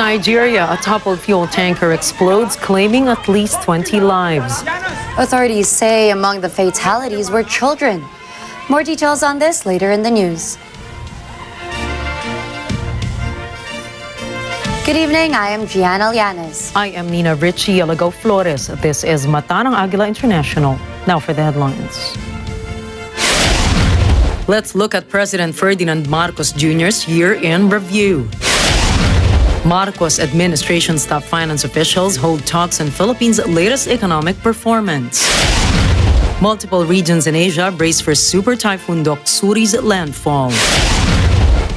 Nigeria, a toppled fuel tanker explodes, claiming at least 20 lives. Authorities say among the fatalities were children. More details on this later in the news. Good evening, I am Gianna Llanes. I am Nina Richie Alago Flores. This is Mata ng Agila International. Now for the headlines. Let's look at President Ferdinand Marcos Jr.'s year in review. Marcos administration's top finance officials hold talks on Philippines' latest economic performance. Multiple regions in Asia brace for Super Typhoon Doksuri's landfall.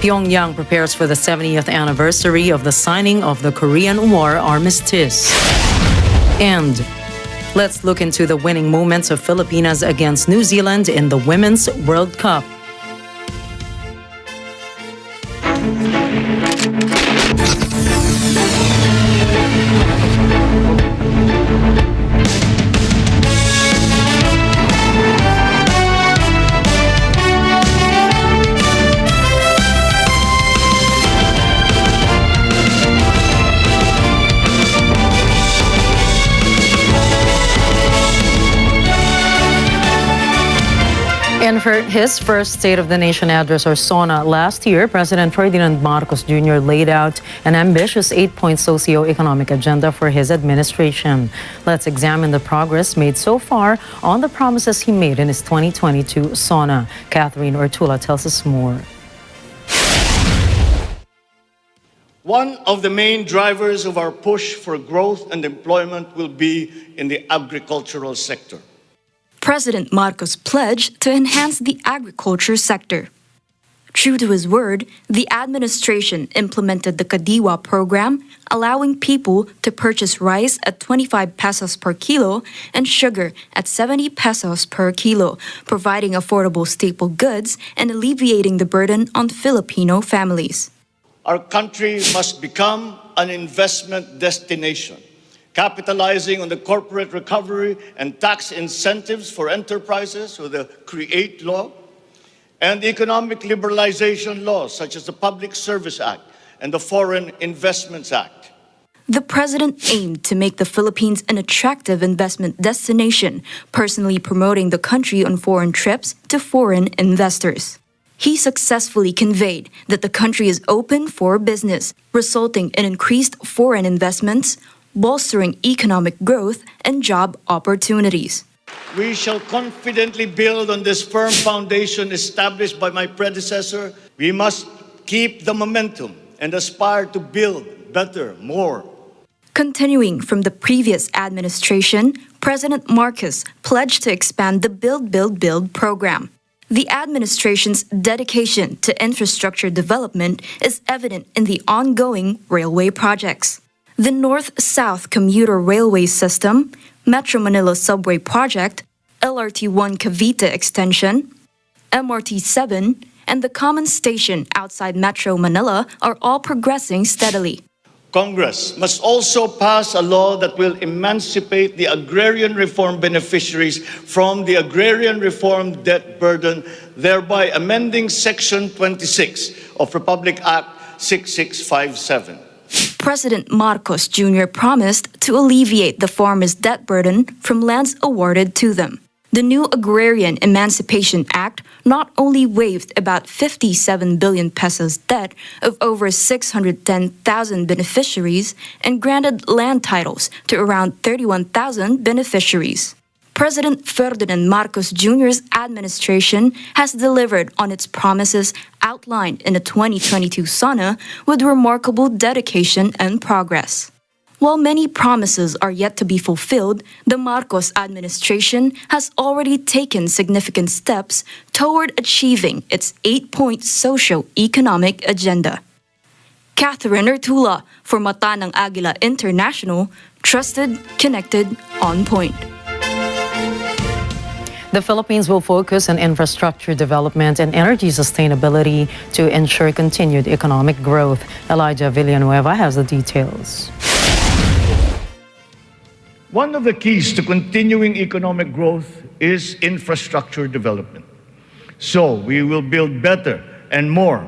Pyongyang prepares for the 70th anniversary of the signing of the Korean War Armistice. And let's look into the winning moments of Filipinas against New Zealand in the Women's World Cup. In his first State of the Nation address, or SONA, last year, President Ferdinand Marcos Jr. laid out an ambitious 8-point socio-economic agenda for his administration. Let's examine the progress made so far on the promises he made in his 2022 SONA. Catherine Ortula tells us more. One of the main drivers of our push for growth and employment will be in the agricultural sector. President Marcos pledged to enhance the agriculture sector. True to his word, the administration implemented the Kadiwa program, allowing people to purchase rice at 25 pesos per kilo and sugar at 70 pesos per kilo, providing affordable staple goods and alleviating the burden on Filipino families. Our country must become an investment destination, capitalizing on the corporate recovery and tax incentives for enterprises with the CREATE law and economic liberalization laws such as the Public Service Act and the Foreign Investments Act. The president aimed to make the Philippines an attractive investment destination, personally promoting the country on foreign trips to foreign investors. He successfully conveyed that the country is open for business, resulting in increased foreign investments, bolstering economic growth and job opportunities. We shall confidently build on this firm foundation established by my predecessor. We must keep the momentum and aspire to build better, more. Continuing from the previous administration, President Marcos pledged to expand the Build, Build, Build program. The administration's dedication to infrastructure development is evident in the ongoing railway projects. The North-South Commuter Railway System, Metro Manila Subway Project, LRT-1 Cavite Extension, MRT-7, and the Common Station outside Metro Manila are all progressing steadily. Congress must also pass a law that will emancipate the agrarian reform beneficiaries from the agrarian reform debt burden, thereby amending Section 26 of Republic Act 6657. President Marcos Jr. promised to alleviate the farmers' debt burden from lands awarded to them. The new Agrarian Emancipation Act not only waived about 57 billion pesos debt of over 610,000 beneficiaries and granted land titles to around 31,000 beneficiaries. President Ferdinand Marcos Jr.'s administration has delivered on its promises outlined in the 2022 SONA with remarkable dedication and progress. While many promises are yet to be fulfilled, the Marcos administration has already taken significant steps toward achieving its 8-point socio-economic agenda. Catherine Ortula for Mata ng Agila International, trusted, connected, on point. The Philippines will focus on infrastructure development and energy sustainability to ensure continued economic growth. Elijah Villanueva has the details. One of the keys to continuing economic growth is infrastructure development. So we will build better and more.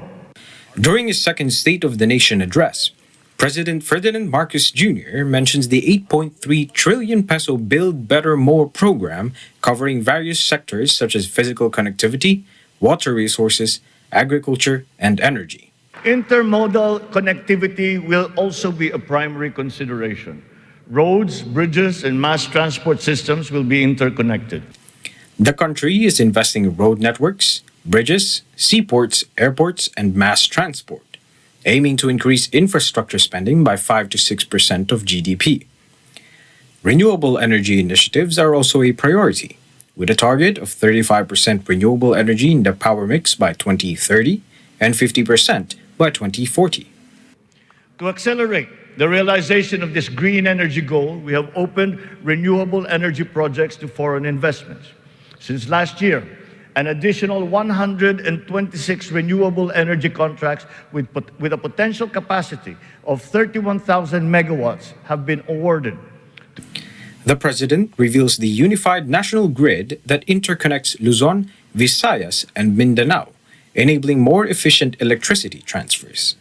During his second State of the Nation address, President Ferdinand Marcos Jr. mentions the 8.3 trillion peso Build Better More program covering various sectors such as physical connectivity, water resources, agriculture, and energy. Intermodal connectivity will also be a primary consideration. Roads, bridges, and mass transport systems will be interconnected. The country is investing in road networks, bridges, seaports, airports, and mass transport, aiming to increase infrastructure spending by 5 to 6% of GDP. Renewable energy initiatives are also a priority, with a target of 35% renewable energy in the power mix by 2030 and 50% by 2040. To accelerate the realization of this green energy goal, we have opened renewable energy projects to foreign investments. Since last year, an additional 126 renewable energy contracts with a potential capacity of 31,000 megawatts have been awarded. The President reveals the unified national grid that interconnects Luzon, Visayas, and Mindanao, enabling more efficient electricity transfers.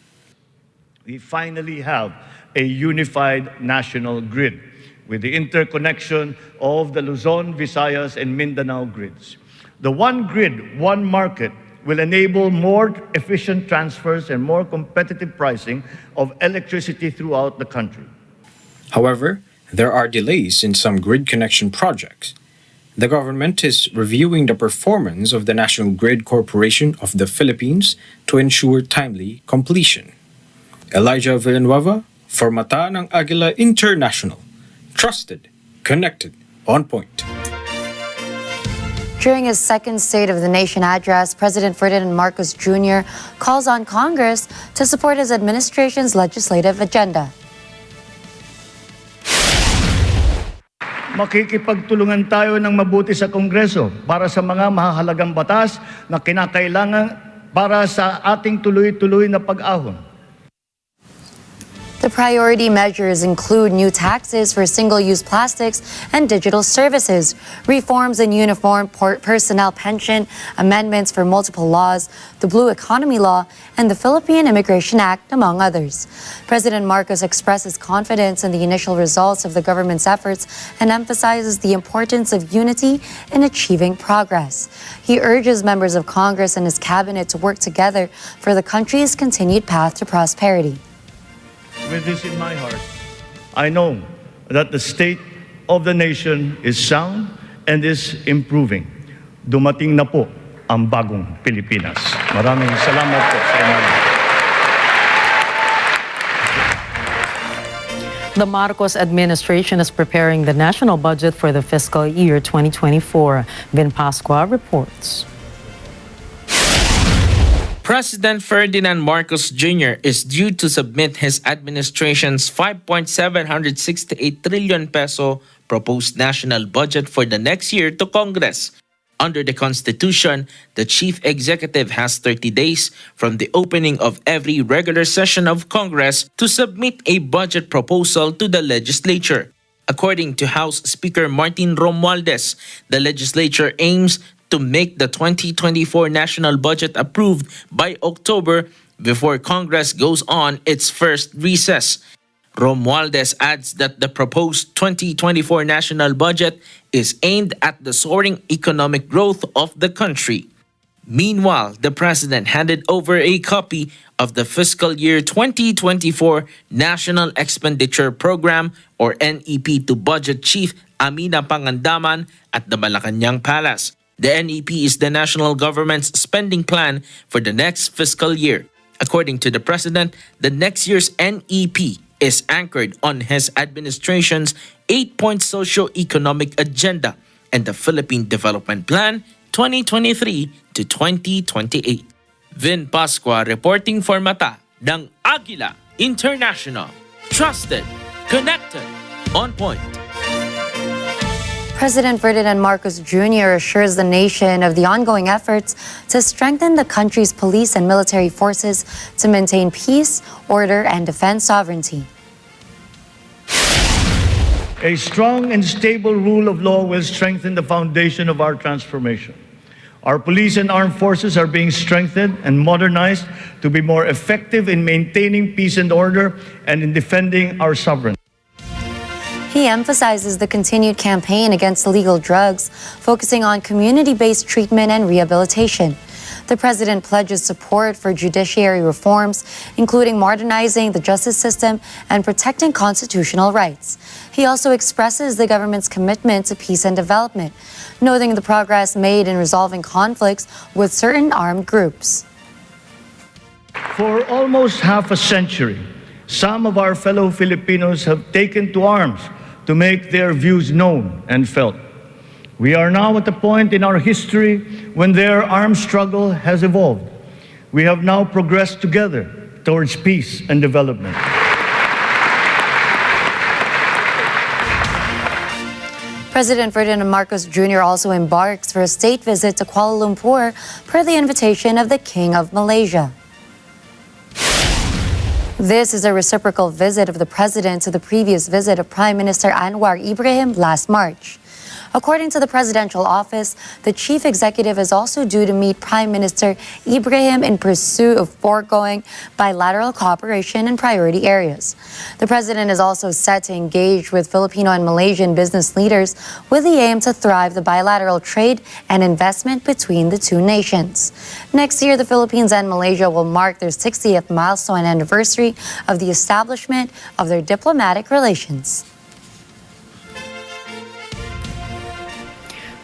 We finally have a unified national grid with the interconnection of the Luzon, Visayas, and Mindanao grids. The one grid, one market will enable more efficient transfers and more competitive pricing of electricity throughout the country. However, there are delays in some grid connection projects. The government is reviewing the performance of the National Grid Corporation of the Philippines to ensure timely completion. Elijah Villanueva, for Mata ng Agila International. Trusted, connected, on point. During his second State of the Nation address, President Ferdinand Marcos Jr. calls on Congress to support his administration's legislative agenda. Makikipagtulungan tayo ng mabuti sa Kongreso para sa mga mahahalagang batas na kinakailangan para sa ating tuloy-tuloy na pag-ahon. The priority measures include new taxes for single-use plastics and digital services, reforms in uniform personnel pension, amendments for multiple laws, the Blue Economy Law, and the Philippine Immigration Act, among others. President Marcos expresses confidence in the initial results of the government's efforts and emphasizes the importance of unity in achieving progress. He urges members of Congress and his cabinet to work together for the country's continued path to prosperity. With this in my heart, I know that the state of the nation is sound and is improving. Dumating na po ang bagong Pilipinas. Maraming salamat po sa inyo. The Marcos administration is preparing the national budget for the fiscal year 2024. Vin Pascua reports. President Ferdinand Marcos Jr. is due to submit his administration's 5.768 trillion peso proposed national budget for the next year to Congress. Under the Constitution, the chief executive has 30 days from the opening of every regular session of Congress to submit a budget proposal to the legislature. According to House Speaker Martin Romualdez, the legislature aims to make the 2024 national budget approved by October before Congress goes on its first recess. Romualdez adds that the proposed 2024 national budget is aimed at the soaring economic growth of the country. Meanwhile, the president handed over a copy of the fiscal year 2024 National Expenditure Program or NEP to Budget Chief Amina Pangandaman at the Malacanang Palace. The NEP is the national government's spending plan for the next fiscal year. According to the president, the next year's NEP is anchored on his administration's 8-point socio-economic agenda and the Philippine Development Plan 2023 to 2028. Vin Pascua reporting for Mata ng Agila International. Trusted, connected, on point. President Ferdinand Marcos Jr. assures the nation of the ongoing efforts to strengthen the country's police and military forces to maintain peace, order, and defend sovereignty. A strong and stable rule of law will strengthen the foundation of our transformation. Our police and armed forces are being strengthened and modernized to be more effective in maintaining peace and order and in defending our sovereignty. He emphasizes the continued campaign against illegal drugs, focusing on community-based treatment and rehabilitation. The president pledges support for judiciary reforms, including modernizing the justice system and protecting constitutional rights. He also expresses the government's commitment to peace and development, noting the progress made in resolving conflicts with certain armed groups. For almost half a century, some of our fellow Filipinos have taken to arms to make their views known and felt. We are now at a point in our history when their armed struggle has evolved. We have now progressed together towards peace and development. President Ferdinand Marcos Jr. also embarks for a state visit to Kuala Lumpur per the invitation of the King of Malaysia. This is a reciprocal visit of the president to the previous visit of Prime Minister Anwar Ibrahim last March. According to the presidential office, the chief executive is also due to meet Prime Minister Ibrahim in pursuit of foregoing bilateral cooperation in priority areas. The president is also set to engage with Filipino and Malaysian business leaders with the aim to thrive the bilateral trade and investment between the two nations. Next year, the Philippines and Malaysia will mark their 60th milestone anniversary of the establishment of their diplomatic relations.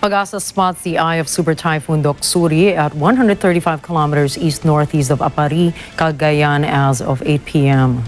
Pag-asa spots the eye of Super Typhoon Doksuri at 135 kilometers east-northeast of Apari, Cagayan as of 8 p.m.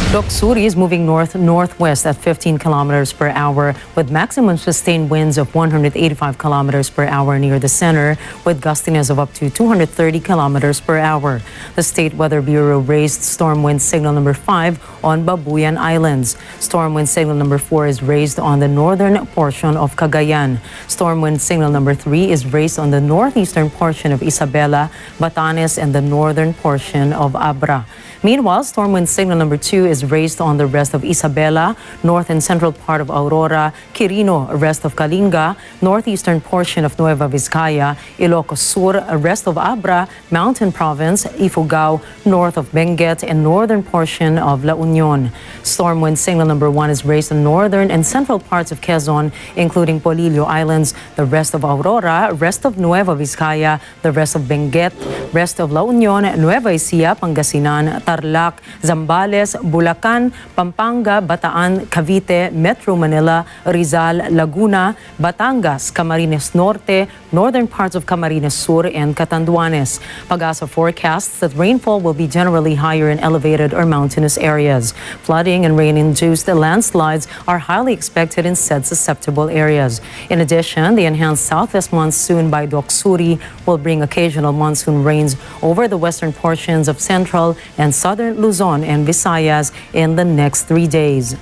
Doksuri is moving north-northwest at 15 kilometers per hour with maximum sustained winds of 185 kilometers per hour near the center with gustiness of up to 230 kilometers per hour. The State Weather Bureau raised storm wind signal number 5 on Babuyan Islands. Storm wind signal number 4 is raised on the northern portion of Cagayan. Storm wind signal number 3 is raised on the northeastern portion of Isabela, Batanes, and the northern portion of Abra. Meanwhile, storm wind signal number 2 is raised on the rest of Isabela, north and central part of Aurora, Quirino, rest of Kalinga, northeastern portion of Nueva Vizcaya, Ilocos Sur, rest of Abra, Mountain Province, Ifugao, north of Benguet, and northern portion of La Union. Storm wind signal number 1 is raised on northern and central parts of Quezon, including Polillo Islands, the rest of Aurora, rest of Nueva Vizcaya, the rest of Benguet, rest of La Union, Nueva Ecija, Pangasinan, Tarlac, Zambales, Bulacan, Pampanga, Bataan, Cavite, Metro Manila, Rizal, Laguna, Batangas, Camarines Norte, northern parts of Camarines Sur, and Catanduanes. Pag-asa forecasts that rainfall will be generally higher in elevated or mountainous areas. Flooding and rain-induced landslides are highly expected in said susceptible areas. In addition, the enhanced southwest monsoon by Doksuri will bring occasional monsoon rains over the western portions of central and southern Luzon and Visayas in the next 3 days.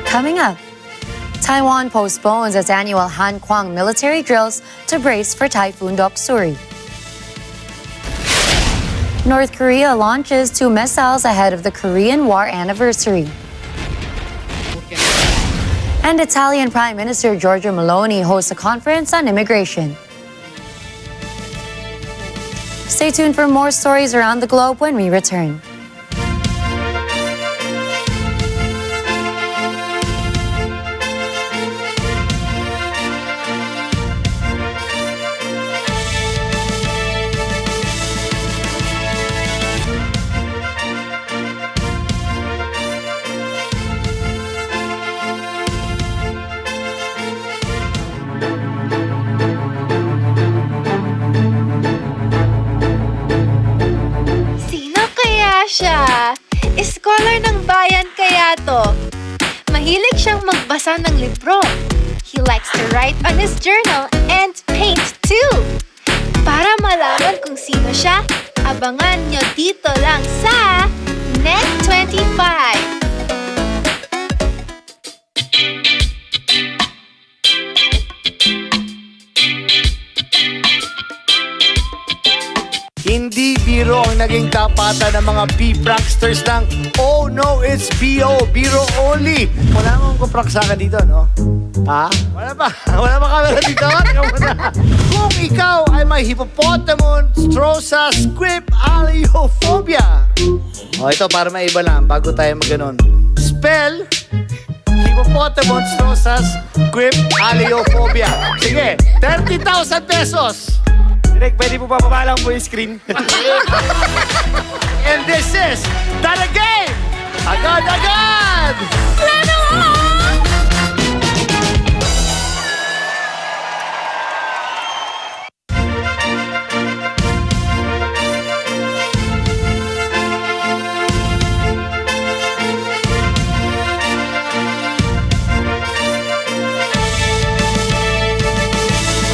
Coming up, Taiwan postpones its annual Hankwang military drills to brace for Typhoon Doksuri. North Korea launches 2 missiles ahead of the Korean War anniversary. And Italian Prime Minister Giorgia Meloni hosts a conference on immigration. Stay tuned for more stories around the globe when we return. Siya. Scholar ng bayan kaya to. Mahilig siyang magbasa ng libro. He likes to write on his journal and paint too. Para malaman kung sino siya, abangan nyo dito lang sa Net 25. Hindi biro ang naging tapatan ng mga B-pranksters ng Oh no, it's B.O. Biro only. Wala akong kuprak sa akin dito, no? Ha? Wala ba? Wala ba camera dito? Ikaw muna. Kung ikaw ay may hippopotamonstrosa scripaliophobia. Ito para maiba lang bago tayo maganon. Spell hippopotamonstrosa scripaliophobia. Sige, 30,000 pesos. Direk, pwede po ba papalang po yung screen? And this is Not a Game! Agad-agad!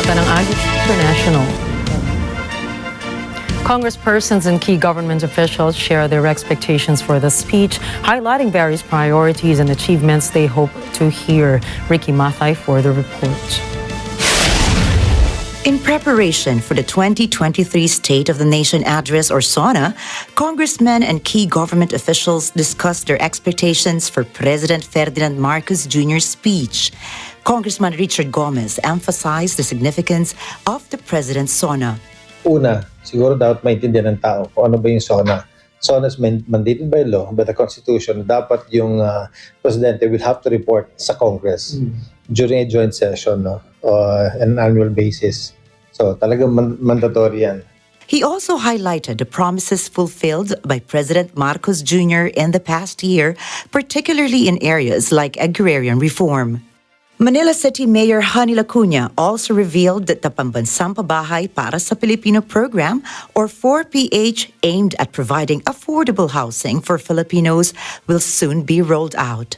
Mata ng Agila International. Congresspersons and key government officials share their expectations for the speech, highlighting various priorities and achievements they hope to hear. Ricky Mathay for the report. In preparation for the 2023 State of the Nation Address or SONA, congressmen and key government officials discussed their expectations for President Ferdinand Marcos Jr.'s speech. Congressman Richard Gomez emphasized the significance of the President's SONA. Una, siguro dapat maintindihan ng tao kung ano ba yung SONA. SONA is mandated by law, by the Constitution. Dapat yung Presidente will have to report sa Congress during a joint session, on an annual basis. So talagang mandatory yan. He also highlighted the promises fulfilled by President Marcos Jr. in the past year, particularly in areas like agrarian reform. Manila City Mayor Honey Lacuna also revealed that the Pambansang Pabahay para sa Pilipino program, or 4PH, aimed at providing affordable housing for Filipinos, will soon be rolled out.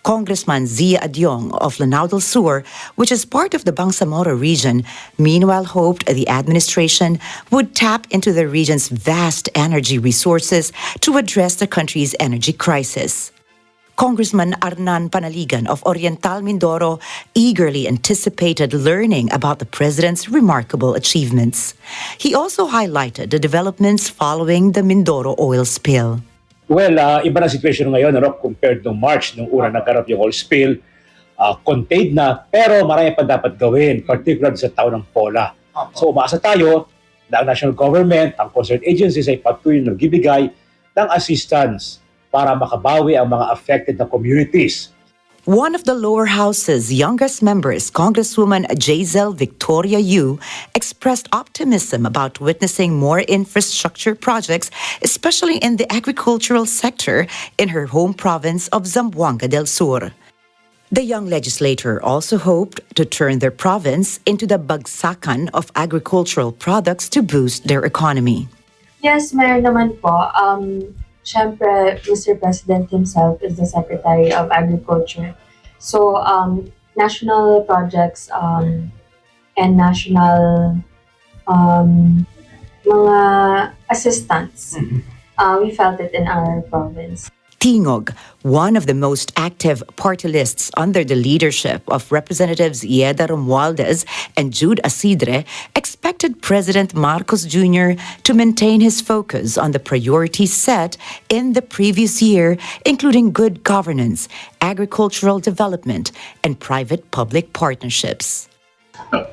Congressman Zia Adyong of Lanao del Sur, which is part of the Bangsamoro region, meanwhile hoped the administration would tap into the region's vast energy resources to address the country's energy crisis. Congressman Arnan Panaligan of Oriental Mindoro eagerly anticipated learning about the president's remarkable achievements. He also highlighted the developments following the Mindoro oil spill. Well, iba na situation ngayon, compared to March, nung una nagkaroon yung oil spill. Contained na, pero marami pa dapat gawin, particularly sa taon ng Pola. So umaasa tayo na ang national government, ang concerned agencies ay patuloy na nagbibigay ng assistance para makabawi ang mga affected na communities. One of the lower house's youngest members, Congresswoman Jazel Victoria Yu, expressed optimism about witnessing more infrastructure projects, especially in the agricultural sector in her home province of Zamboanga del Sur. The young legislator also hoped to turn their province into the bagsakan of agricultural products to boost their economy. Yes, meron naman po. Siyempre, Mr. President himself is the Secretary of Agriculture. So, national projects and national mga assistance, we felt it in our province. Tingog, one of the most active party lists under the leadership of Representatives Yeda Romualdez and Jude Asidre, expected President Marcos Jr. to maintain his focus on the priorities set in the previous year, including good governance, agricultural development, and private-public partnerships.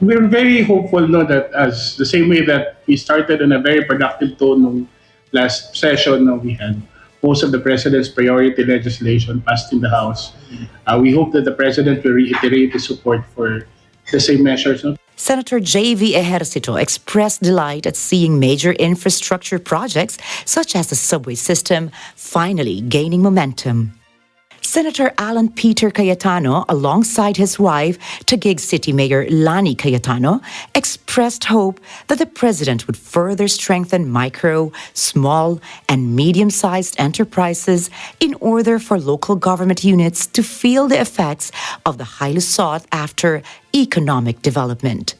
We're very hopeful that as the same way that we started in a very productive tone nung last session we had most of the President's priority legislation passed in the House. We hope that the President will reiterate his support for the same measures. Senator J.V. Ejercito expressed delight at seeing major infrastructure projects such as the subway system finally gaining momentum. Senator Alan Peter Cayetano, alongside his wife, Taguig City Mayor Lani Cayetano, expressed hope that the president would further strengthen micro, small, and medium-sized enterprises in order for local government units to feel the effects of the highly sought-after economic development.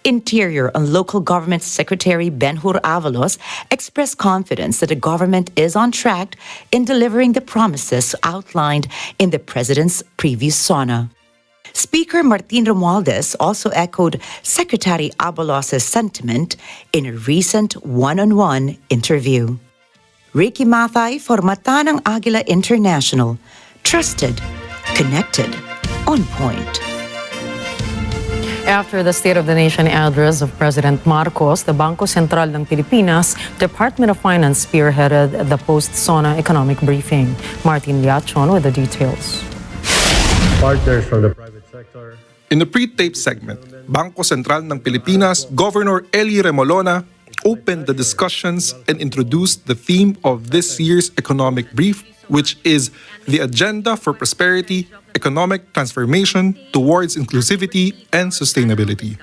Interior and Local Government Secretary Benhur Avalos expressed confidence that the government is on track in delivering the promises outlined in the President's previous SONA. Speaker Martin Romualdez also echoed Secretary Abalos's sentiment in a recent one-on-one interview. Ricky Mathay for Mata ng Agila International. Trusted, connected, on point. After the State of the Nation address of President Marcos, the Bangko Sentral ng Pilipinas, Department of Finance spearheaded the post-SONA economic briefing. Martin Liachon with the details. Partners from the private sector. In the pre-tape segment, Bangko Sentral ng Pilipinas Governor Eli Remolona opened the discussions and introduced the theme of this year's economic brief, which is the agenda for prosperity, economic transformation towards inclusivity and sustainability.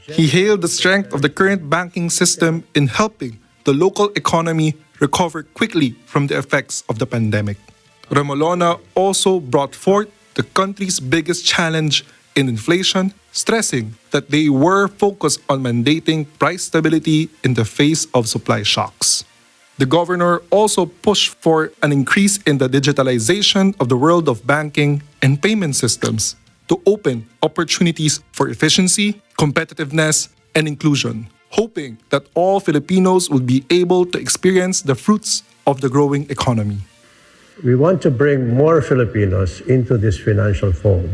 He hailed the strength of the current banking system in helping the local economy recover quickly from the effects of the pandemic. Remolona also brought forth the country's biggest challenge in inflation, stressing that they were focused on mandating price stability in the face of supply shocks. The governor also pushed for an increase in the digitalization of the world of banking and payment systems to open opportunities for efficiency, competitiveness, and inclusion, hoping that all Filipinos will be able to experience the fruits of the growing economy. We want to bring more Filipinos into this financial fold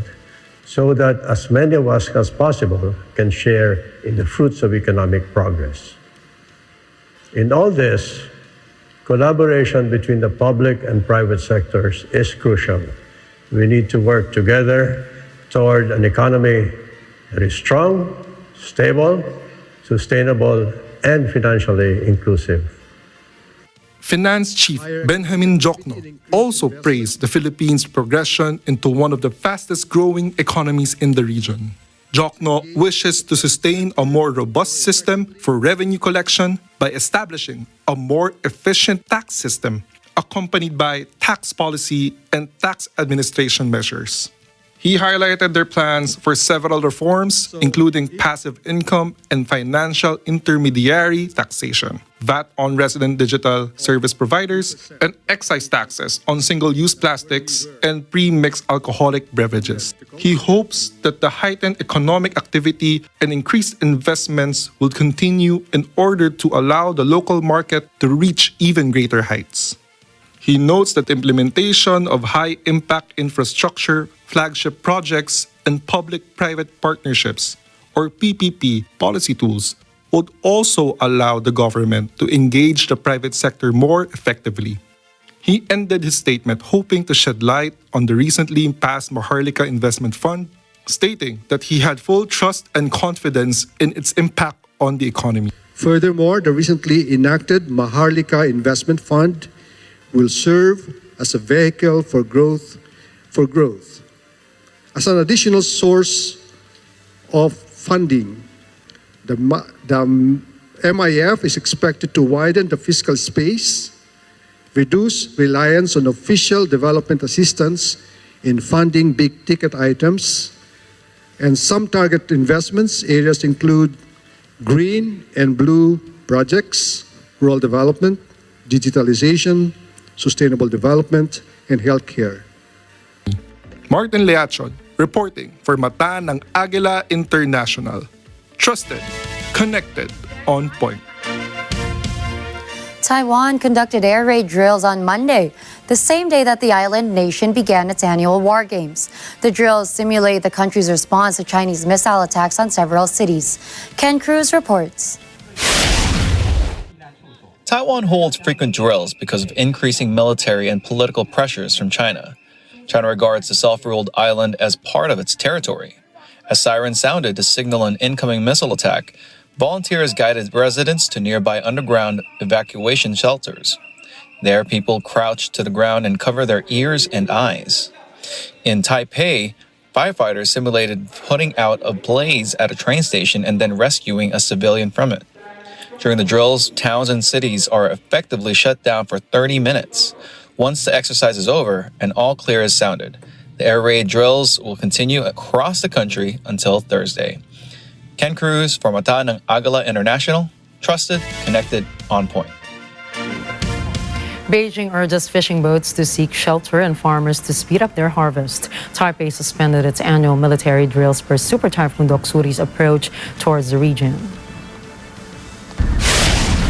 so that as many of us as possible can share in the fruits of economic progress. In all this, collaboration between the public and private sectors is crucial. We need to work together toward an economy that is strong, stable, sustainable, and financially inclusive. Finance Chief Benjamin Jokno also praised the Philippines' progression into one of the fastest-growing economies in the region. Jokno wishes to sustain a more robust system for revenue collection by establishing a more efficient tax system accompanied by tax policy and tax administration measures. He highlighted their plans for several reforms, including passive income and financial intermediary taxation, VAT on resident digital service providers, and excise taxes on single-use plastics and pre-mixed alcoholic beverages. He hopes that the heightened economic activity and increased investments will continue in order to allow the local market to reach even greater heights. He notes that the implementation of high-impact infrastructure, flagship projects, and public-private partnerships, or PPP, policy tools would also allow the government to engage the private sector more effectively. He ended his statement hoping to shed light on the recently passed Maharlika Investment Fund, stating that he had full trust and confidence in its impact on the economy. Furthermore, the recently enacted Maharlika Investment Fund will serve as a vehicle for growth. As an additional source of funding, the MIF is expected to widen the fiscal space, reduce reliance on official development assistance in funding big-ticket items, and some target investments areas include green and blue projects, rural development, digitalization, sustainable development, and healthcare. Martin Leachon, reporting for Mata ng Agila International. Trusted, connected, on point. Taiwan conducted air raid drills on Monday, the same day that the island nation began its annual war games. The drills simulate the country's response to Chinese missile attacks on several cities. Ken Cruz reports. Taiwan holds frequent drills because of increasing military and political pressures from China. China regards the self-ruled island as part of its territory. As sirens sounded to signal an incoming missile attack, volunteers guided residents to nearby underground evacuation shelters. There, people crouched to the ground and covered their ears and eyes. In Taipei, firefighters simulated putting out a blaze at a train station and then rescuing a civilian from it. During the drills, towns and cities are effectively shut down for 30 minutes. Once the exercise is over, an all clear is sounded. The air raid drills will continue across the country until Thursday. Ken Cruz for Mata ng Agila International. Trusted, connected, on point. Beijing urges fishing boats to seek shelter and farmers to speed up their harvest. Taipei suspended its annual military drills for Super Typhoon Doksuri's approach towards the region.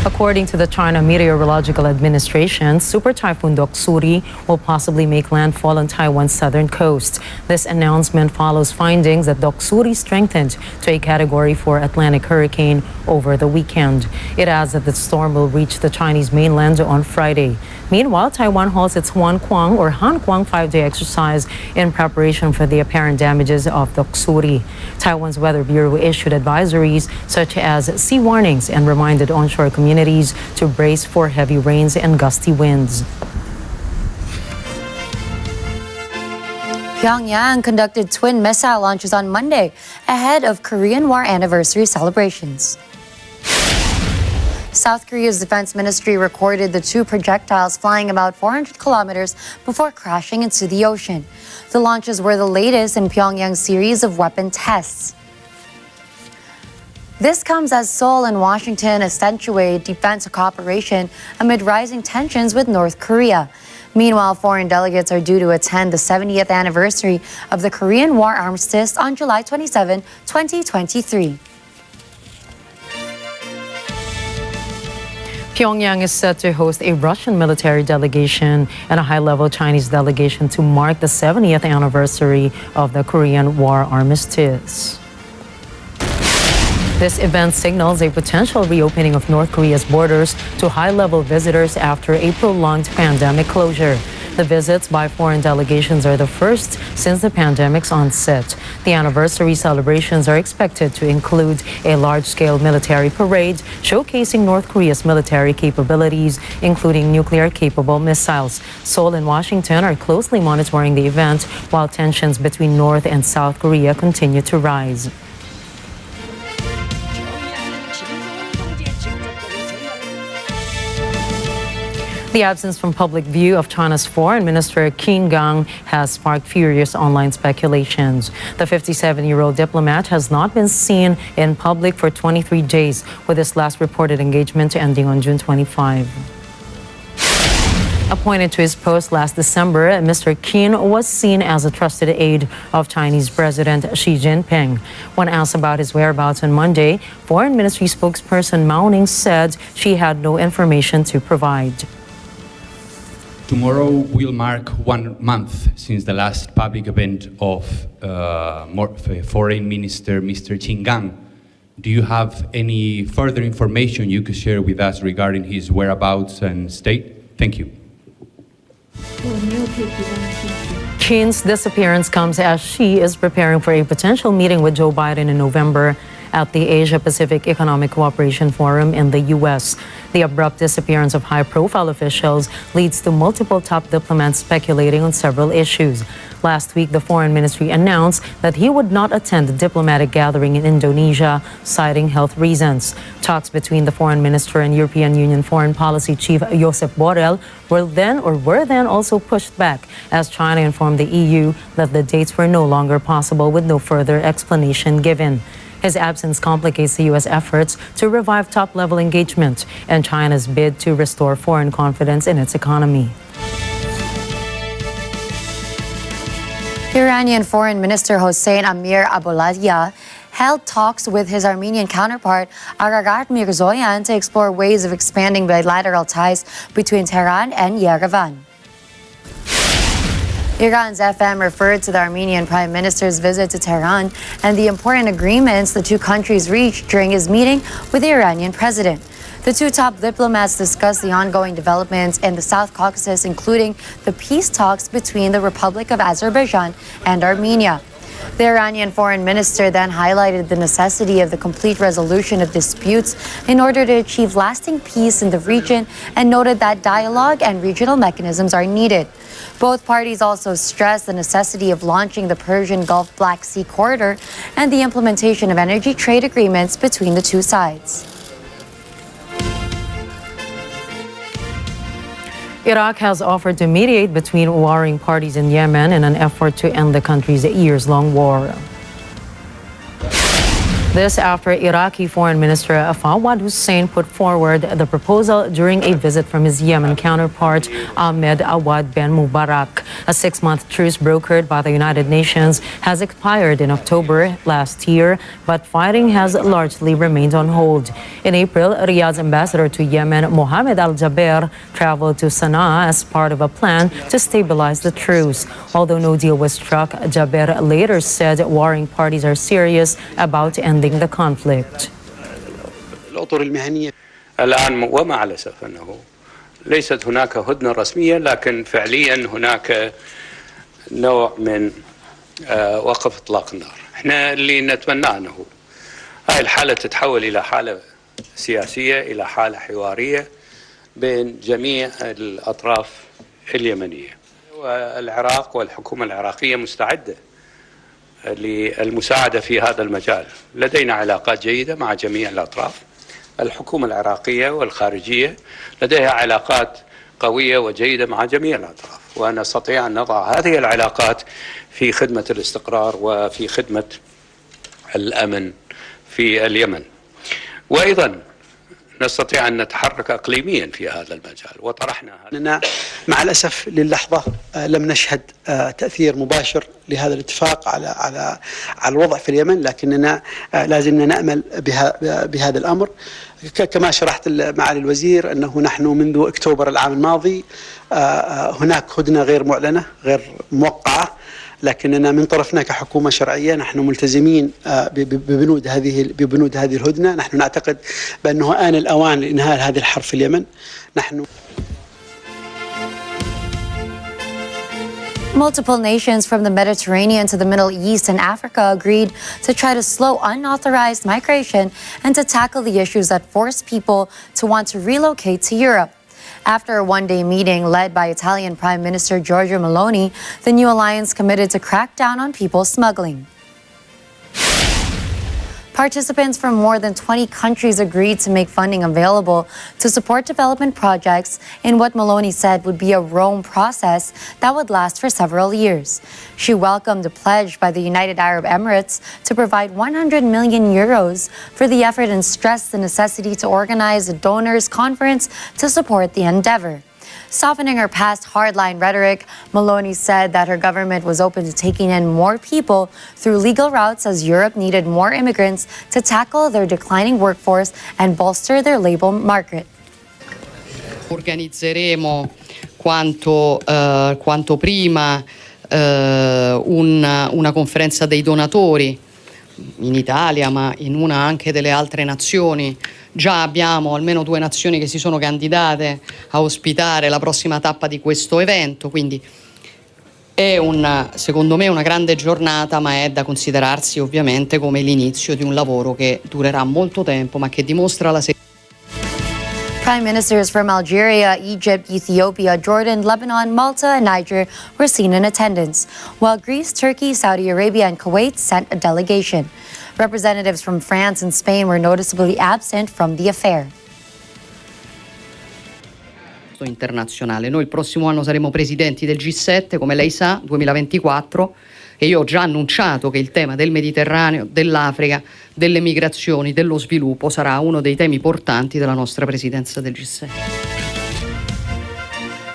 According to the China Meteorological Administration, Super Typhoon Doksuri will possibly make landfall on Taiwan's southern coast. This announcement follows findings that Doksuri strengthened to a Category 4 Atlantic hurricane over the weekend. It adds that the storm will reach the Chinese mainland on Friday. Meanwhile, Taiwan holds its Huankuang or Hankuang 5-day exercise in preparation for the apparent damages of Doksuri. Taiwan's Weather Bureau issued advisories such as sea warnings and reminded onshore communities to brace for heavy rains and gusty winds. Pyongyang conducted twin missile launches on Monday ahead of Korean War anniversary celebrations. South Korea's defense ministry recorded the two projectiles flying about 400 kilometers before crashing into the ocean. The launches were the latest in Pyongyang's series of weapon tests. This comes as Seoul and Washington accentuate defense cooperation amid rising tensions with North Korea. Meanwhile, foreign delegates are due to attend the 70th anniversary of the Korean War armistice on July 27, 2023. Pyongyang is set to host a Russian military delegation and a high-level Chinese delegation to mark the 70th anniversary of the Korean War armistice. This event signals a potential reopening of North Korea's borders to high-level visitors after a prolonged pandemic closure. The visits by foreign delegations are the first since the pandemic's onset. The anniversary celebrations are expected to include a large-scale military parade showcasing North Korea's military capabilities, including nuclear-capable missiles. Seoul and Washington are closely monitoring the event, while tensions between North and South Korea continue to rise. The absence from public view of China's Foreign Minister Qin Gang has sparked furious online speculations. The 57-year-old diplomat has not been seen in public for 23 days, with his last reported engagement ending on June 25. Appointed to his post last December, Mr. Qin was seen as a trusted aide of Chinese President Xi Jinping. When asked about his whereabouts on Monday, Foreign Ministry spokesperson Mao Ning said she had no information to provide. Tomorrow will mark 1 month since the last public event of Foreign Minister Mr. Qin Gang. Do you have any further information you could share with us regarding his whereabouts and state? Thank you. Qin's disappearance comes as Xi is preparing for a potential meeting with Joe Biden in November at the Asia-Pacific Economic Cooperation Forum in the U.S. The abrupt disappearance of high-profile officials leads to multiple top diplomats speculating on several issues. Last week, the Foreign Ministry announced that he would not attend the diplomatic gathering in Indonesia, citing health reasons. Talks between the Foreign Minister and European Union Foreign Policy Chief Josep Borrell were then also pushed back as China informed the EU that the dates were no longer possible with no further explanation given. His absence complicates the U.S. efforts to revive top-level engagement and China's bid to restore foreign confidence in its economy. Iranian Foreign Minister Hossein Amir Abulazia held talks with his Armenian counterpart Ararat Mirzoyan to explore ways of expanding bilateral ties between Tehran and Yerevan. Iran's FM referred to the Armenian Prime Minister's visit to Tehran and the important agreements the two countries reached during his meeting with the Iranian president. The two top diplomats discussed the ongoing developments in the South Caucasus, including the peace talks between the Republic of Azerbaijan and Armenia. The Iranian foreign minister then highlighted the necessity of the complete resolution of disputes in order to achieve lasting peace in the region and noted that dialogue and regional mechanisms are needed. Both parties also stressed the necessity of launching the Persian Gulf Black Sea corridor and the implementation of energy trade agreements between the two sides. Iraq has offered to mediate between warring parties in Yemen in an effort to end the country's years-long war. This after Iraqi Foreign Minister Fawad Hussein put forward the proposal during a visit from his Yemen counterpart Ahmed Awad Ben Mubarak. A 6-month truce brokered by the United Nations has expired in October last year, but fighting has largely remained on hold. In April, Riyadh's ambassador to Yemen, Mohammed Al-Jaber, traveled to Sana'a as part of a plan to stabilize the truce. Although no deal was struck, Jaber later said warring parties are serious about ending the conflict. الأطر المهنية الآن ومع الأسف أنه ليست هناك هدنة رسمية، لكن فعليا هناك نوع من وقف إطلاق النار. احنا اللي نتمناه أنه هاي الحالة تتحول إلى حالة سياسية، إلى حالة حوارية بين جميع الأطراف اليمنية. والعراق والحكومة العراقية مستعدة للمساعدة في هذا المجال. لدينا علاقات جيدة مع جميع الأطراف. الحكومة العراقية والخارجية لديها علاقات قوية وجيدة مع جميع الأطراف، ونستطيع أن نضع هذه العلاقات في خدمة الاستقرار وفي خدمة الأمن في اليمن. وأيضا نستطيع أن نتحرك إقليميا في هذا المجال، وطرحنا أننا مع الأسف للحظة لم نشهد تأثير مباشر لهذا الاتفاق على الوضع في اليمن، لكننا لازلنا نأمل بهذا الأمر. كما شرحت معالي الوزير أنه نحن منذ أكتوبر العام الماضي هناك هدنة غير معلنة غير موقعة، لكننا من طرفنا كحكومة شرعية نحن ملتزمين ببنود هذه الهدنة. نحن نعتقد بأنه آن الأوان لإنهاء هذه الحرب في اليمن. Multiple nations from the Mediterranean to the Middle East and Africa agreed to try to slow unauthorized migration and to tackle the issues that force people to want to relocate to Europe. After a one-day meeting led by Italian Prime Minister Giorgia Meloni, the new alliance committed to crack down on people smuggling. Participants from more than 20 countries agreed to make funding available to support development projects in what Meloni said would be a Rome process that would last for several years. She welcomed a pledge by the United Arab Emirates to provide 100 million euros for the effort and stressed the necessity to organize a donors conference to support the endeavor. Softening her past hardline rhetoric, Meloni said that her government was open to taking in more people through legal routes as Europe needed more immigrants to tackle their declining workforce and bolster their labor market. Organizzeremo quanto prima una conferenza dei donatori in Italia, ma in una anche delle altre nazioni. Già abbiamo almeno 2 nazioni che si sono candidate a ospitare la prossima tappa di questo evento, quindi è secondo me una grande giornata, ma è da considerarsi ovviamente come l'inizio di un lavoro che durerà molto tempo, ma che dimostra la Prime ministers from Algeria, Egypt, Ethiopia, Jordan, Lebanon, Malta, and Niger were seen in attendance, while Greece, Turkey, Saudi Arabia, and Kuwait sent a delegation. Representatives from France and Spain were noticeably absent from the affair. Internazionale. Noi il prossimo anno saremo presidenti del G7, come lei sa, 2024, e io ho già annunciato che il tema del Mediterraneo, dell'Africa, delle migrazioni, dello sviluppo sarà uno dei temi portanti della nostra presidenza del G7.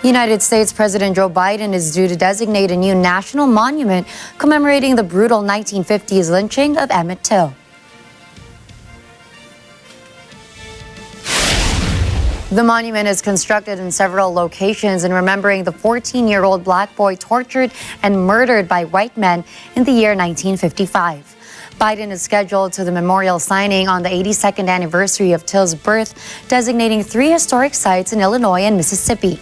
United States President Joe Biden is due to designate a new national monument commemorating the brutal 1950s lynching of Emmett Till. The monument is constructed in several locations in remembering the 14-year-old black boy tortured and murdered by white men in the year 1955. Biden is scheduled to the memorial signing on the 82nd anniversary of Till's birth, designating 3 historic sites in Illinois and Mississippi.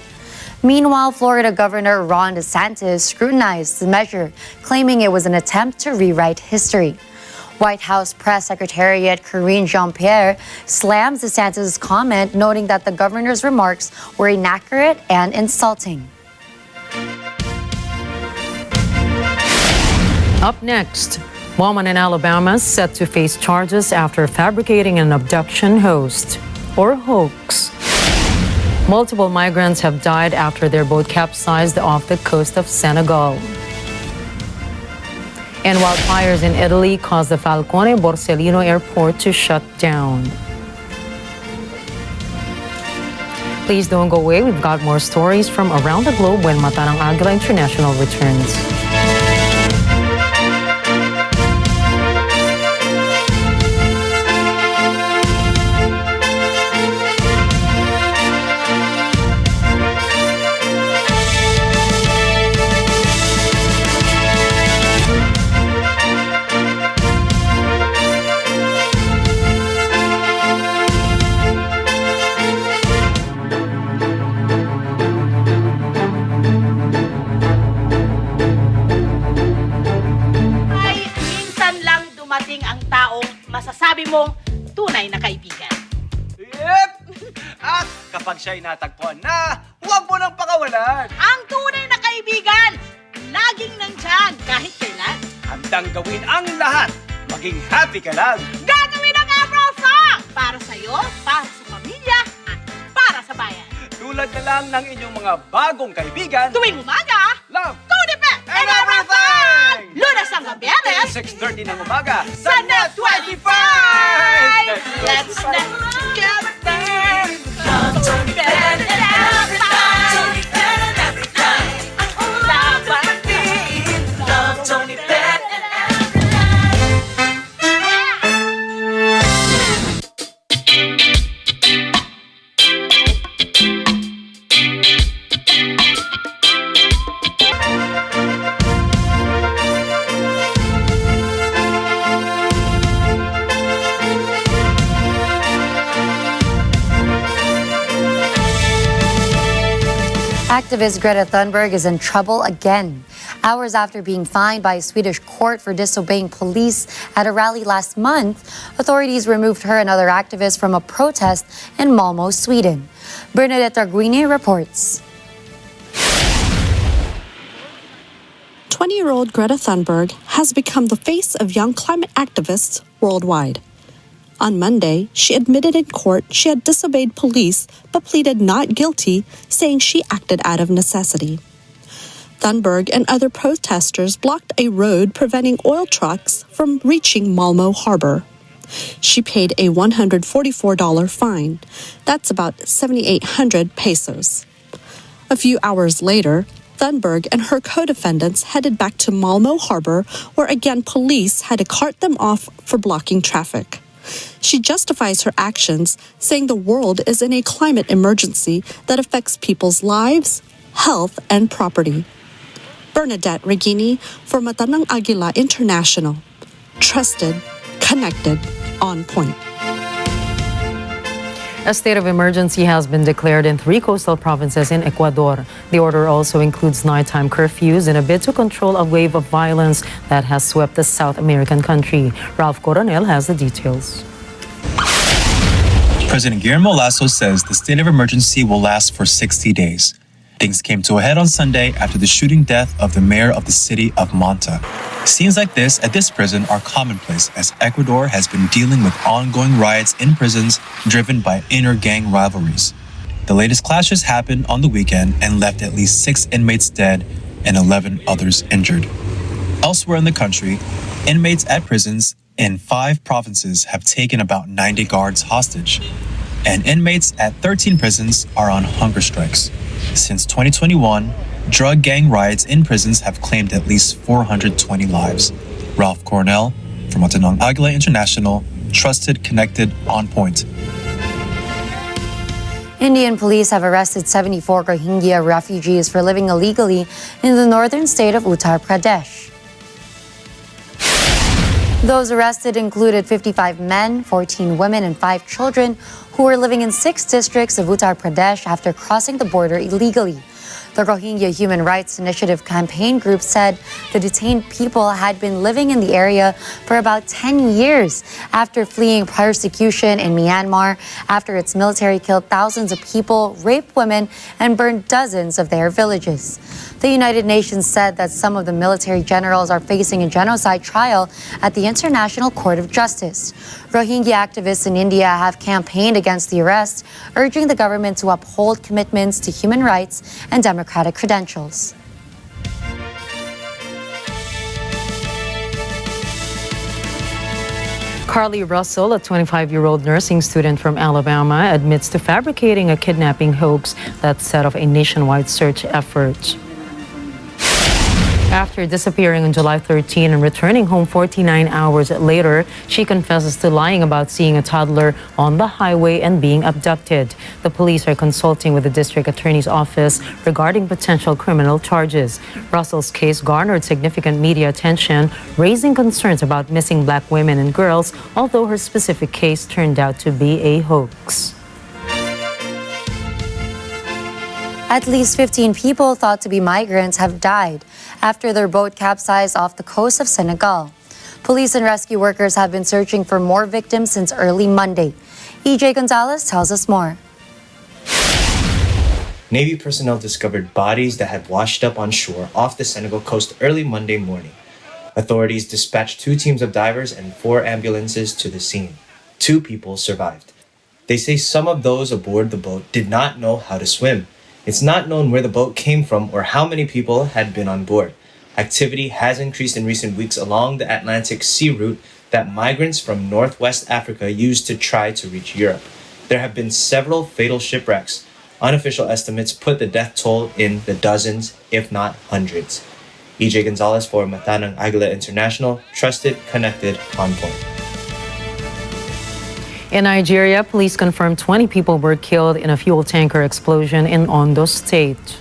Meanwhile, Florida Governor Ron DeSantis scrutinized the measure, claiming it was an attempt to rewrite history. White House Press Secretariat Karine Jean-Pierre slams DeSantis' comment, noting that the governor's remarks were inaccurate and insulting. Up next, woman in Alabama set to face charges after fabricating an abduction hoax. Multiple migrants have died after their boat capsized off the coast of Senegal. And wildfires in Italy caused the Falcone Borsellino airport to shut down. Please don't go away. We've got more stories from around the globe when Mata ng Agila International returns. masasabi mong tunay na kaibigan. Yep! At kapag siya'y natagpuan na, huwag mo nang pakawalan. Ang tunay na kaibigan, laging nandyan kahit kailan. Handang gawin ang lahat, maging happy ka lang. Gagawin ang April Song! Para sa'yo, para sa pamilya, at para sa bayan. Tulad na lang ng inyong mga bagong kaibigan. Tuwing umaga, love, Tunipet, and everything! Lunes hanggang Biyernes, 6:30 ng umaga, sa Net 25! Let's get there! Love Tunipet and everything! Love Tunipet, love Tunipet and Activist Greta Thunberg is in trouble again. Hours after being fined by a Swedish court for disobeying police at a rally last month, authorities removed her and other activists from a protest in Malmö, Sweden. Bernadette Arguini reports. 20-year-old Greta Thunberg has become the face of young climate activists worldwide. On Monday, she admitted in court she had disobeyed police but pleaded not guilty, saying she acted out of necessity. Thunberg and other protesters blocked a road preventing oil trucks from reaching Malmö harbor. She paid a $144 fine. That's about 7,800 pesos. A few hours later, Thunberg and her co-defendants headed back to Malmö harbor, where again police had to cart them off for blocking traffic. She justifies her actions, saying the world is in a climate emergency that affects people's lives, health, and property. Bernadette Regini for Mata ng Agila International. Trusted, connected, on point. A state of emergency has been declared in 3 coastal provinces in Ecuador. The order also includes nighttime curfews in a bid to control a wave of violence that has swept the South American country. Ralph Coronel has the details. President Guillermo Lasso says the state of emergency will last for 60 days. Things came to a head on Sunday after the shooting death of the mayor of the city of Manta. Scenes like this at this prison are commonplace as Ecuador has been dealing with ongoing riots in prisons driven by inner gang rivalries. The latest clashes happened on the weekend and left at least 6 inmates dead and 11 others injured. Elsewhere in the country, inmates at prisons in 5 provinces have taken about 90 guards hostage, and inmates at 13 prisons are on hunger strikes. Since 2021, drug gang riots in prisons have claimed at least 420 lives. Ralph Coronel from Mata ng Agila International, trusted, connected, on point. Indian police have arrested 74 Rohingya refugees for living illegally in the northern state of Uttar Pradesh. Those arrested included 55 men, 14 women, and 5 children who were living in 6 districts of Uttar Pradesh after crossing the border illegally. The Rohingya Human Rights Initiative campaign group said the detained people had been living in the area for about 10 years after fleeing persecution in Myanmar after its military killed thousands of people, raped women, and burned dozens of their villages. The United Nations said that some of the military generals are facing a genocide trial at the International Court of Justice. Rohingya activists in India have campaigned against the arrest, urging the government to uphold commitments to human rights and democratic credentials. Carly Russell, a 25-year-old nursing student from Alabama, admits to fabricating a kidnapping hoax that set off a nationwide search effort. After disappearing on July 13 and returning home 49 hours later, she confesses to lying about seeing a toddler on the highway and being abducted. The police are consulting with the district attorney's office regarding potential criminal charges. Russell's case garnered significant media attention, raising concerns about missing black women and girls, although her specific case turned out to be a hoax. At least 15 people thought to be migrants have died after their boat capsized off the coast of Senegal. Police and rescue workers have been searching for more victims since early Monday. EJ Gonzalez tells us more. Navy personnel discovered bodies that had washed up on shore off the Senegal coast early Monday morning. Authorities dispatched 2 teams of divers and 4 ambulances to the scene. 2 people survived. They say some of those aboard the boat did not know how to swim. It's not known where the boat came from or how many people had been on board. Activity has increased in recent weeks along the Atlantic Sea route that migrants from Northwest Africa use to try to reach Europe. There have been several fatal shipwrecks. Unofficial estimates put the death toll in the dozens, if not hundreds. EJ Gonzalez for Mata ng Agila International, trusted, connected, on point. In Nigeria, police confirmed 20 people were killed in a fuel tanker explosion in Ondo State.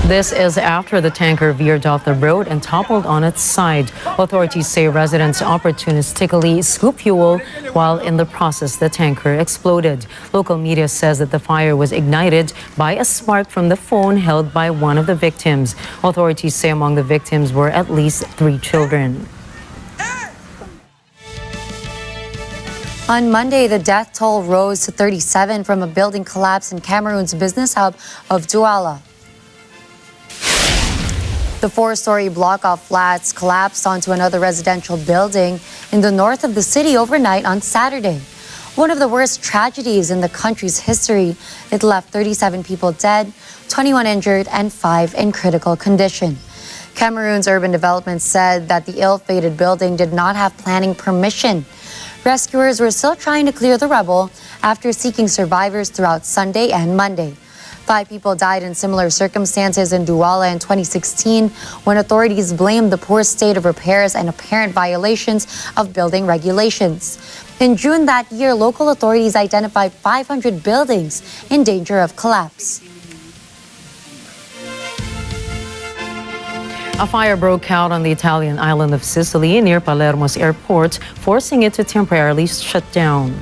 This is after the tanker veered off the road and toppled on its side. Authorities say residents opportunistically scooped fuel while in the process the tanker exploded. Local media says that the fire was ignited by a spark from the phone held by one of the victims. Authorities say among the victims were at least 3 children. On Monday, the death toll rose to 37 from a building collapse in Cameroon's business hub of Douala. The 4-story block of flats collapsed onto another residential building in the north of the city overnight on Saturday. One of the worst tragedies in the country's history. It left 37 people dead, 21 injured, and 5 in critical condition. Cameroon's urban development said that the ill-fated building did not have planning permission. Rescuers were still trying to clear the rubble after seeking survivors throughout Sunday and Monday. 5 people died in similar circumstances in Douala in 2016 when authorities blamed the poor state of repairs and apparent violations of building regulations. In June that year, local authorities identified 500 buildings in danger of collapse. A fire broke out on the Italian island of Sicily near Palermo's airport, forcing it to temporarily shut down.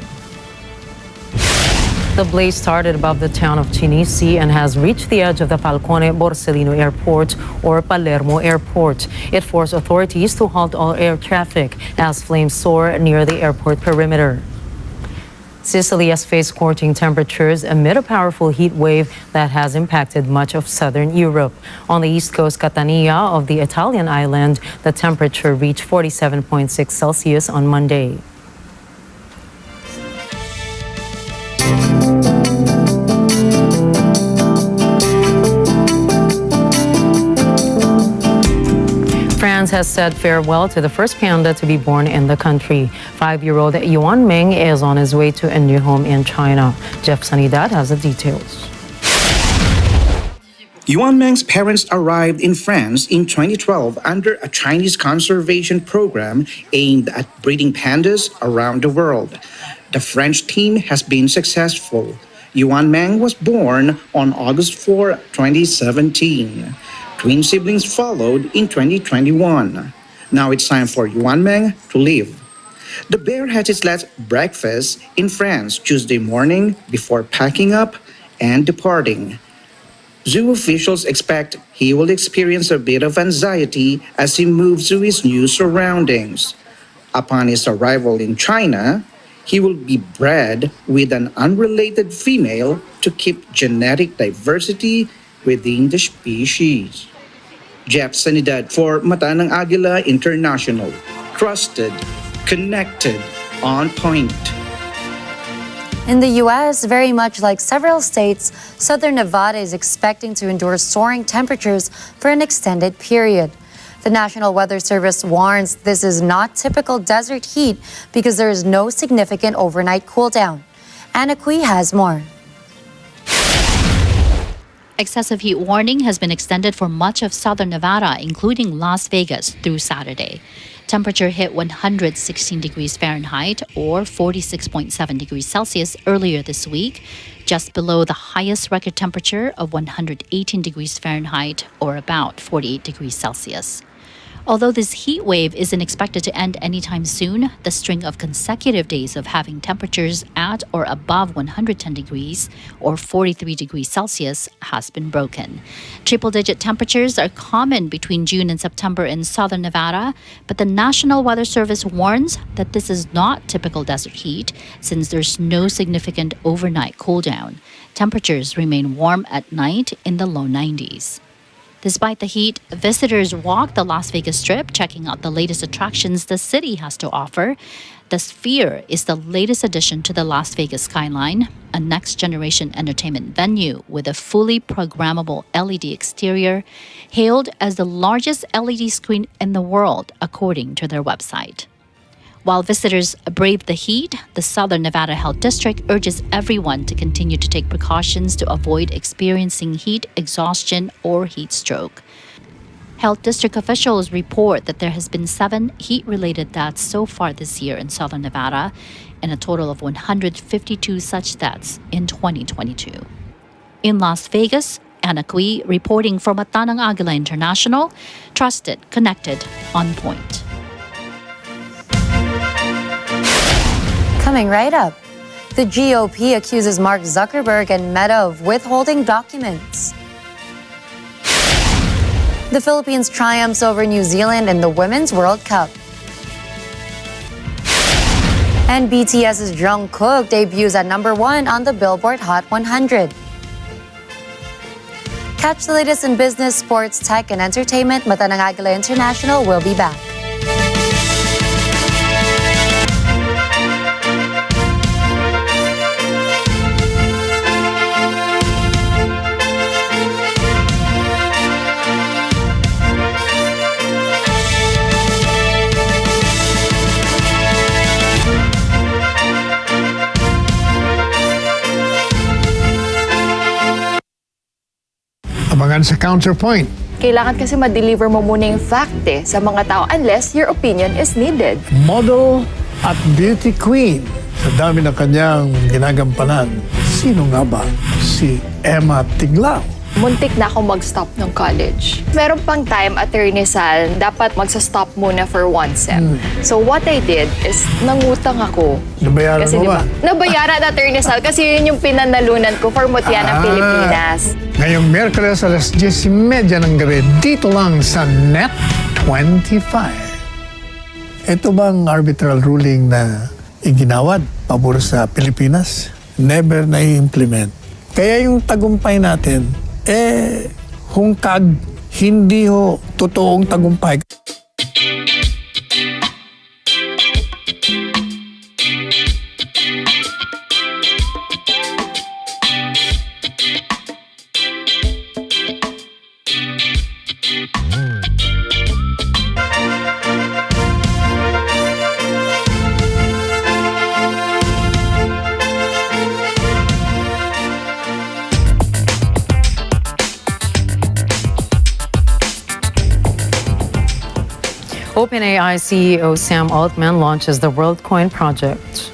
The blaze started above the town of Cinisi and has reached the edge of the Falcone Borsellino Airport or Palermo Airport. It forced authorities to halt all air traffic as flames soar near the airport perimeter. Sicily has faced scorching temperatures amid a powerful heat wave that has impacted much of southern Europe. On the east coast, Catania of the Italian island, the temperature reached 47.6 Celsius on Monday. France has said farewell to the first panda to be born in the country. 5-year-old Yuan Ming is on his way to a new home in China. Jeff Sanidad has the details. Yuan Meng's parents arrived in France in 2012 under a Chinese conservation program aimed at breeding pandas around the world. The French team has been successful. Yuan Meng was born on August 4, 2017. Twin siblings followed in 2021. Now it's time for Yuan Meng to leave. The bear had its last breakfast in France Tuesday morning before packing up and departing. Zoo officials expect he will experience a bit of anxiety as he moves to his new surroundings. Upon his arrival in China, he will be bred with an unrelated female to keep genetic diversity within the species. Jeff Sanidad for Mata ng Agila International. Trusted, connected, on point. In the U.S., very much like several states, southern Nevada is expecting to endure soaring temperatures for an extended period. The National Weather Service warns this is not typical desert heat because there is no significant overnight cool down. Anna Cui has more. Excessive heat warning has been extended for much of southern Nevada, including Las Vegas, through Saturday. Temperature hit 116 degrees Fahrenheit or 46.7 degrees Celsius earlier this week, just below the highest record temperature of 118 degrees Fahrenheit or about 48 degrees Celsius. Although this heat wave isn't expected to end anytime soon, the string of consecutive days of having temperatures at or above 110 degrees or 43 degrees Celsius has been broken. Triple-digit temperatures are common between June and September in southern Nevada, but the National Weather Service warns that this is not typical desert heat since there's no significant overnight cool down. Temperatures remain warm at night in the low 90s. Despite the heat, visitors walk the Las Vegas Strip, checking out the latest attractions the city has to offer. The Sphere is the latest addition to the Las Vegas skyline, a next-generation entertainment venue with a fully programmable LED exterior, hailed as the largest LED screen in the world, according to their website. While visitors brave the heat, the Southern Nevada Health District urges everyone to continue to take precautions to avoid experiencing heat exhaustion or heat stroke. Health District officials report that there has been 7 heat-related deaths so far this year in Southern Nevada, and a total of 152 such deaths in 2022. In Las Vegas, Anna Cui reporting from Atanang Agila International, trusted, connected, on point. Coming right up, the GOP accuses Mark Zuckerberg and Meta of withholding documents. The Philippines triumphs over New Zealand in the Women's World Cup. And BTS's Jungkook debuts at #1 on the Billboard Hot 100. Catch the latest in business, sports, tech, and entertainment. Matanang Agila International will be back. Abangan sa Counterpoint. Kailangan kasi ma-deliver mo muna yung fact sa mga tao unless your opinion is needed. Model at beauty queen. Sa dami ng kanyang ginagampanan, sino nga ba si Emma Tiglao? Muntik na ako mag-stop ng college. Meron pang time, Attorney Sal, dapat magsa-stop muna for 1 sem. So what I did is nangutang ako. Nabayaran kasi, mo ba? Nabayaran, Attorney Sal, kasi yun yung pinanalunan ko for Mutya ng Pilipinas. Ngayong Miyerkules alas 10:30 ng gabi, dito lang sa Net 25. Ito bang arbitral ruling na iginawad pabor sa Pilipinas? Never na i-implement. Kaya yung tagumpay natin, hungkag, hindi ho totoong tagumpay. OpenAI CEO Sam Altman launches the WorldCoin project.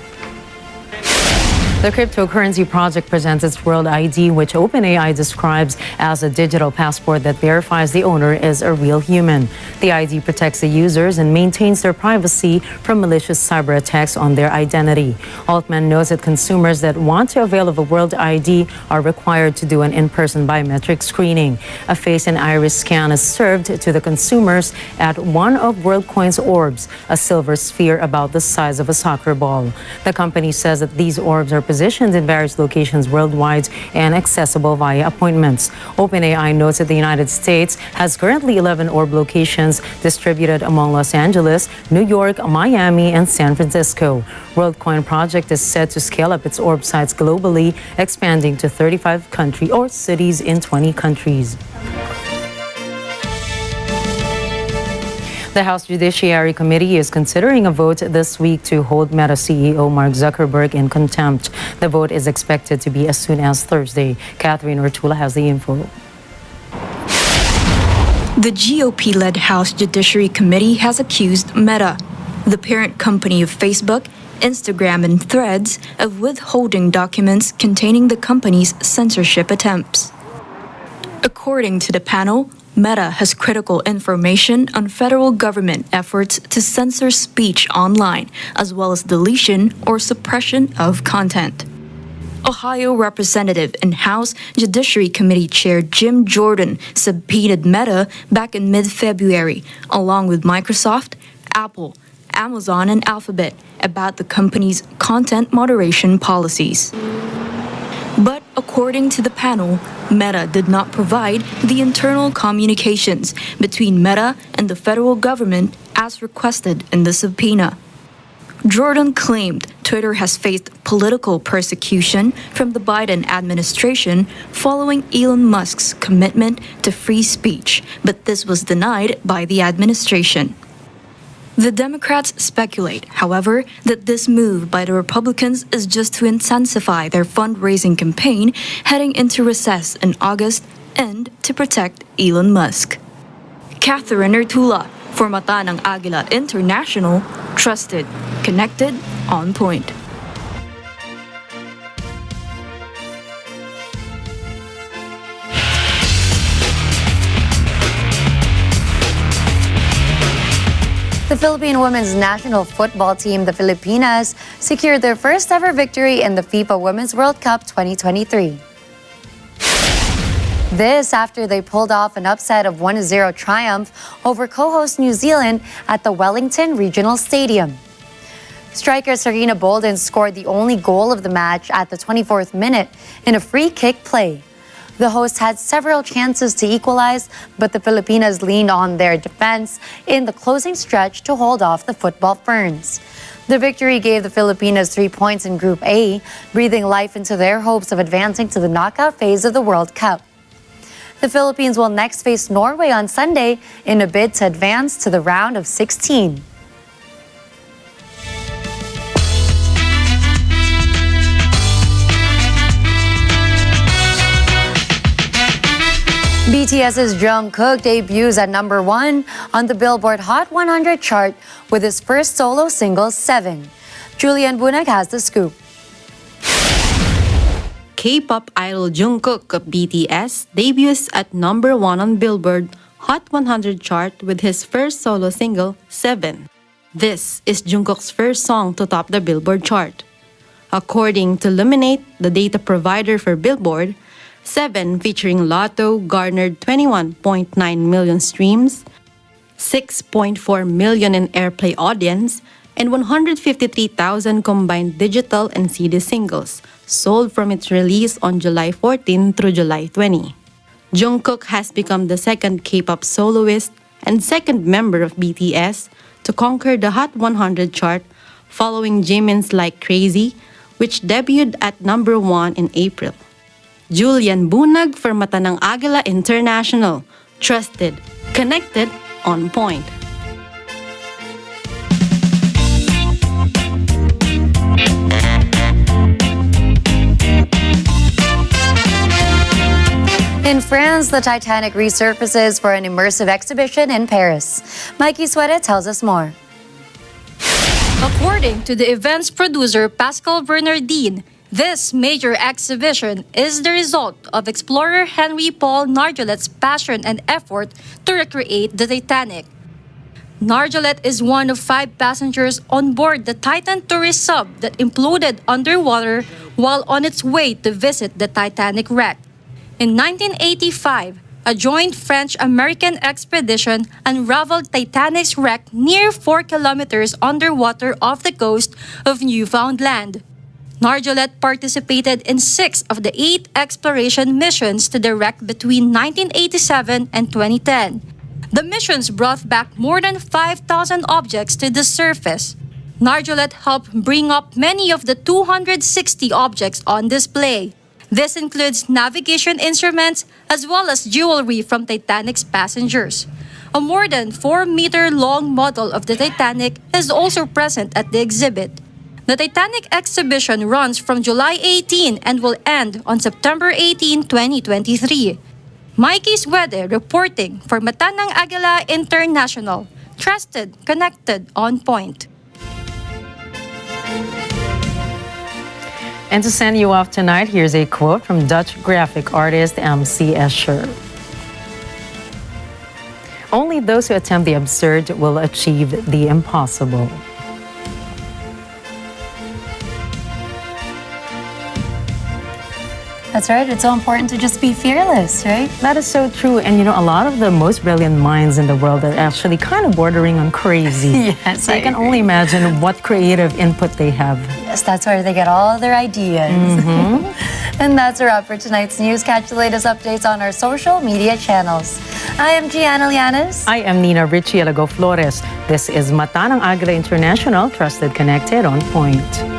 The cryptocurrency project presents its World ID, which OpenAI describes as a digital passport that verifies the owner is a real human. The ID protects the users and maintains their privacy from malicious cyber attacks on their identity. Altman notes that consumers that want to avail of a World ID are required to do an in-person biometric screening. A face and iris scan is served to the consumers at one of WorldCoin's orbs, a silver sphere about the size of a soccer ball. The company says that these orbs are positioned in various locations worldwide and accessible via appointments. OpenAI notes that the United States has currently 11 orb locations distributed among Los Angeles, New York, Miami, and San Francisco. WorldCoin project is set to scale up its orb sites globally, expanding to 35 countries or cities in 20 countries. The House Judiciary Committee is considering a vote this week to hold Meta CEO Mark Zuckerberg in contempt. The vote is expected to be as soon as Thursday. Catherine Ortula has the info. The GOP-led House Judiciary Committee has accused Meta, the parent company of Facebook, Instagram, and Threads, of withholding documents containing the company's censorship attempts. According to the panel, Meta has critical information on federal government efforts to censor speech online, as well as deletion or suppression of content. Ohio Representative and House Judiciary Committee Chair Jim Jordan subpoenaed Meta back in mid-February, along with Microsoft, Apple, Amazon, and Alphabet, about the company's content moderation policies. But according to the panel, Meta did not provide the internal communications between Meta and the federal government as requested in the subpoena. Jordan claimed Twitter has faced political persecution from the Biden administration following Elon Musk's commitment to free speech, but this was denied by the administration. The Democrats speculate, however, that this move by the Republicans is just to intensify their fundraising campaign heading into recess in August and to protect Elon Musk. Catherine Ortula, for Mata ng Agila International, trusted, connected, on point. The Philippine women's national football team, the Filipinas, secured their first ever victory in the FIFA Women's World Cup 2023. This after they pulled off an upset of 1-0 triumph over co-host New Zealand at the Wellington Regional Stadium. Striker Serena Bolden scored the only goal of the match at the 24th minute in a free kick play. The hosts had several chances to equalize, but the Filipinas leaned on their defense in the closing stretch to hold off the football ferns. The victory gave the Filipinas 3 points in Group A, breathing life into their hopes of advancing to the knockout phase of the World Cup. The Philippines will next face Norway on Sunday in a bid to advance to the round of 16. BTS's Jungkook debuts at number 1 on the Billboard Hot 100 chart with his first solo single, 7. Julian Bunag has the scoop. K-pop idol Jungkook of BTS debuts at number 1 on Billboard Hot 100 chart with his first solo single, 7. This is Jungkook's first song to top the Billboard chart. According to Luminate, the data provider for Billboard, 7 featuring Lotto garnered 21.9 million streams, 6.4 million in airplay audience, and 153,000 combined digital and CD singles sold from its release on July 14 through July 20. Jungkook has become the second K-pop soloist and second member of BTS to conquer the Hot 100 chart following Jimin's Like Crazy, which debuted at number 1 in April. Julian Bunag for Mata ng Agila International. Trusted, connected, on point. In France, the Titanic resurfaces for an immersive exhibition in Paris. Mikey Sueta tells us more. According to the event's producer Pascal Bernardin, this major exhibition is the result of explorer Henry Paul Nargeolet's passion and effort to recreate the Titanic. Nargeolet is one of 5 passengers on board the Titan tourist sub that imploded underwater while on its way to visit the Titanic wreck. In 1985, a joint French-American expedition unraveled Titanic's wreck near 4 kilometers underwater off the coast of Newfoundland. Nargeolet participated in 6 of the 8 exploration missions to the wreck between 1987 and 2010. The missions brought back more than 5,000 objects to the surface. Nargeolet helped bring up many of the 260 objects on display. This includes navigation instruments as well as jewelry from Titanic's passengers. A more than 4-meter-long model of the Titanic is also present at the exhibit. The Titanic exhibition runs from July 18 and will end on September 18, 2023. Mikey Suede reporting for Matanang Agila International. Trusted, connected, on point. And to send you off tonight, here's a quote from Dutch graphic artist M.C. Escher. Only those who attempt the absurd will achieve the impossible. That's right. It's so important to just be fearless, right? That is so true. And a lot of the most brilliant minds in the world are actually kind of bordering on crazy. Yes, so I can only imagine what creative input they have. Yes, that's where they get all their ideas. And that's a wrap for tonight's news. Catch the latest updates on our social media channels. I am Gianna Llanes. I am Nina Richie Alago Flores. This is Matanang Agila International, Trusted, Connected, on Point.